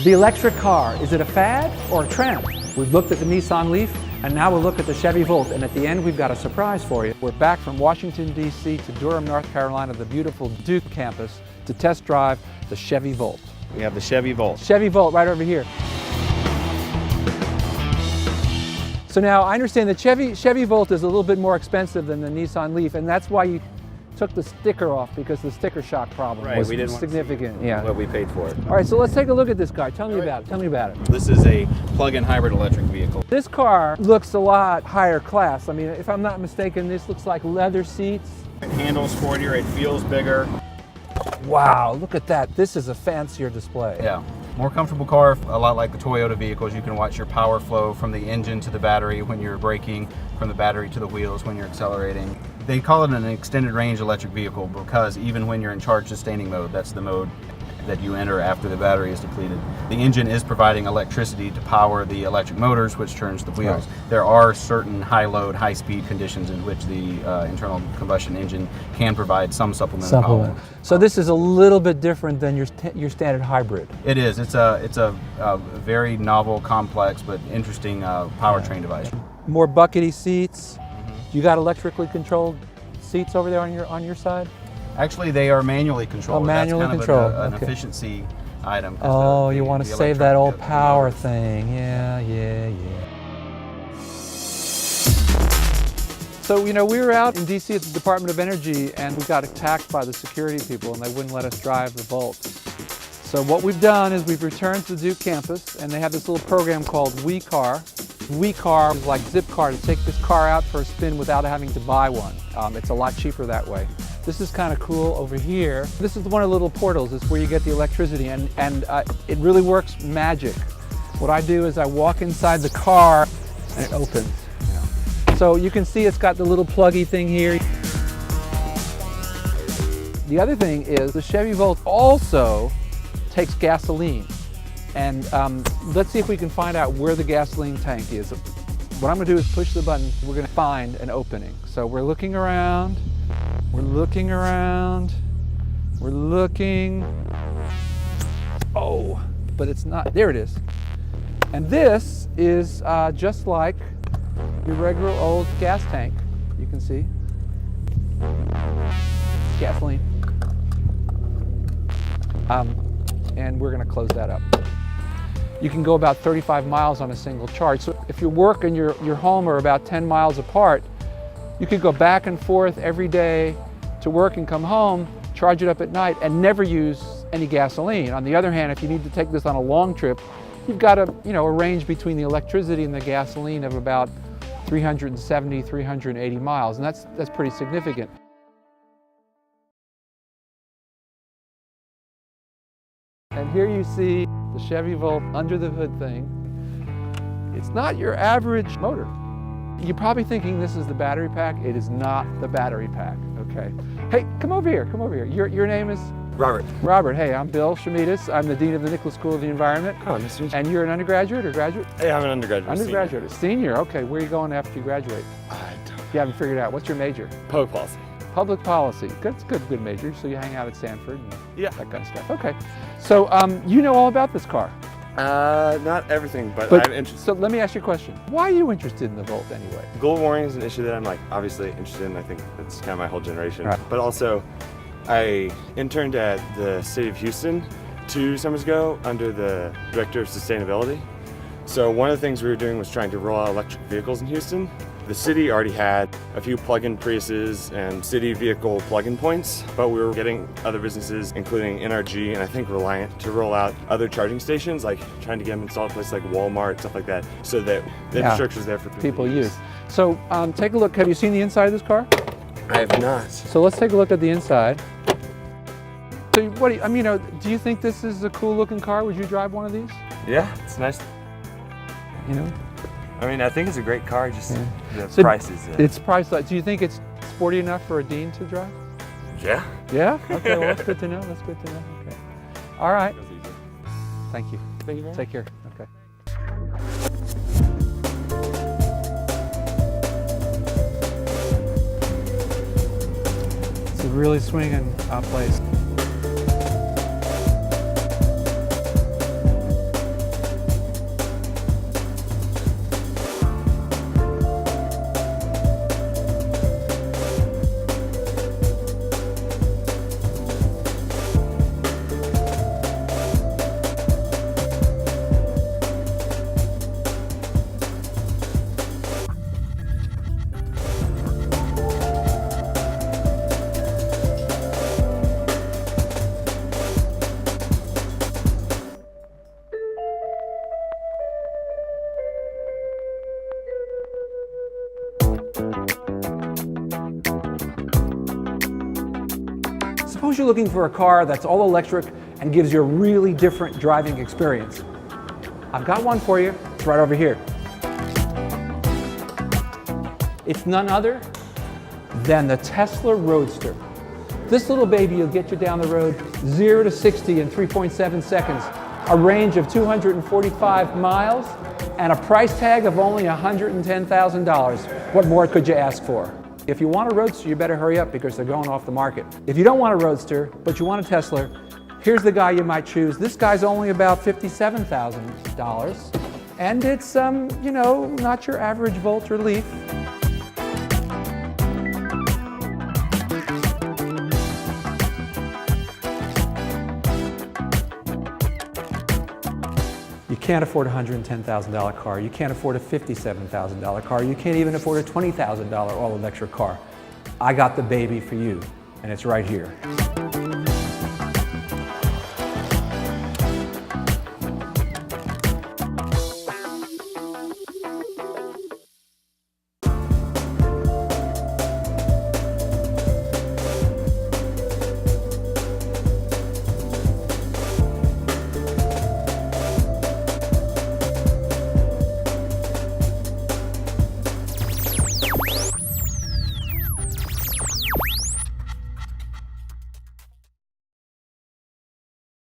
The electric car, is it a fad or a trend? We've looked at the Nissan Leaf, and now we'll look at the Chevy Volt, and at the end we've got a surprise for you. We're back from Washington, D.C. to Durham, North Carolina, the beautiful Duke campus, to test drive the Chevy Volt. We have the Chevy Volt. Chevy Volt right over here. So now I understand that Chevy Volt is a little bit more expensive than the Nissan Leaf, and that's why you took the sticker off, because the sticker shock problem was we didn't significant. Want to see what we paid for it. All right, so let's take a look at this guy. Tell me about it. Tell me about it. This is a plug-in hybrid electric vehicle. This car looks a lot higher class. I mean, if I'm not mistaken, this looks like leather seats. It handles sportier, it feels bigger. Wow, look at that. This is a fancier display. Yeah. More comfortable car, a lot like the Toyota vehicles. You can watch your power flow from the engine to the battery when you're braking, from the battery to the wheels when you're accelerating. They call it an extended range electric vehicle because even when you're in charge sustaining mode, that's the mode that you enter after the battery is depleted. The engine is providing electricity to power the electric motors, which turns the wheels. Right. There are certain high load, high speed conditions in which the internal combustion engine can provide some supplemental power. So this is a little bit different than your standard hybrid. It is. It's a very novel, complex, but interesting powertrain device. More buckety seats. You got electrically controlled seats over there on your side? Actually, they are manually controlled. Oh, manually That's kind controlled. of an efficiency item. Oh, you want to save that old power thing. Yeah. So, you know, we were out in D.C. at the Department of Energy, and we got attacked by the security people, and they wouldn't let us drive the Volt. So what we've done is we've returned to the Duke campus, and they have this little program called WeCar. WeCar is like Zipcar, to take this car out for a spin without having to buy one. It's a lot cheaper that way. This is kind of cool over here. This is one of the little portals. It's where you get the electricity, and it really works magic. What I do is I walk inside the car, and it opens. So you can see it's got the little pluggy thing here. The other thing is the Chevy Volt also takes gasoline. And let's see if we can find out where the gasoline tank is. What I'm going to do is push the button. We're going to find an opening. So we're looking around. We're looking around. We're looking. Oh, but it's not. There it is. And this is just like your regular old gas tank. You can see. Gasoline. And we're going to close that up. You can go about 35 miles on a single charge. So if your work and your home are about 10 miles apart, you could go back and forth every day to work and come home, charge it up at night, and never use any gasoline. On the other hand, if you need to take this on a long trip, you've got a range between the electricity and the gasoline of about 370, 380 miles, and that's pretty significant. And here you see the Chevy Volt under the hood thing. It's not your average motor. You're probably thinking this is the battery pack. It is not the battery pack, okay? Hey, come over here, come over here. Your name is? Robert. Robert, hey, I'm Bill Chameides. I'm the Dean of the Nicholas School of the Environment. Oh, nice to meet you. And you're an undergraduate or graduate? Hey, I'm an undergraduate. Undergraduate, senior, okay. Where are you going after you graduate? I don't. You haven't figured out. What's your major? Public policy. Public policy. That's good major. So you hang out at Stanford and Yeah. that kind of stuff. Okay. So you know all about this car. Not everything, but I'm interested. So let me ask you a question. Why are you interested in the Volt anyway? Global warming is an issue that I'm obviously interested in. I think that's kind of my whole generation. Right. But also, I interned at the city of Houston 2 summers ago under the director of sustainability. So one of the things we were doing was trying to roll out electric vehicles in Houston. The city already had a few plug-in Priuses and city vehicle plug-in points, but we were getting other businesses, including NRG and I think Reliant, to roll out other charging stations, like trying to get them installed in places like Walmart, stuff like that, so that the infrastructure is there for people to use. So take a look. Have you seen the inside of this car? I have not. So let's take a look at the inside. So what do you, do you think this is a cool looking car? Would you drive one of these? Yeah, it's nice. You know? I mean, I think it's a great car, just the So price is... It's priced. Do you think it's sporty enough for a dean to drive? Yeah. Yeah? Okay, well, that's good to know. That's good to know. Okay. All right. Thank you. Thank you very much. Take care. Okay. It's a really swinging place. you're looking for a car that's all electric and gives you a really different driving experience, I've got one for you. It's right over here. It's none other than the Tesla Roadster. This little baby will get you down the road 0 to 60 in 3.7 seconds, a range of 245 miles, and a price tag of only $110,000. What more could you ask for? If you want a Roadster, you better hurry up because they're going off the market. If you don't want a Roadster, but you want a Tesla, here's the guy you might choose. This guy's only about $57,000, and it's, you know, not your average Volt or Leaf. You can't afford a $110,000 car. You can't afford a $57,000 car. You can't even afford a $20,000 all-electric car. I got the baby for you, and it's right here.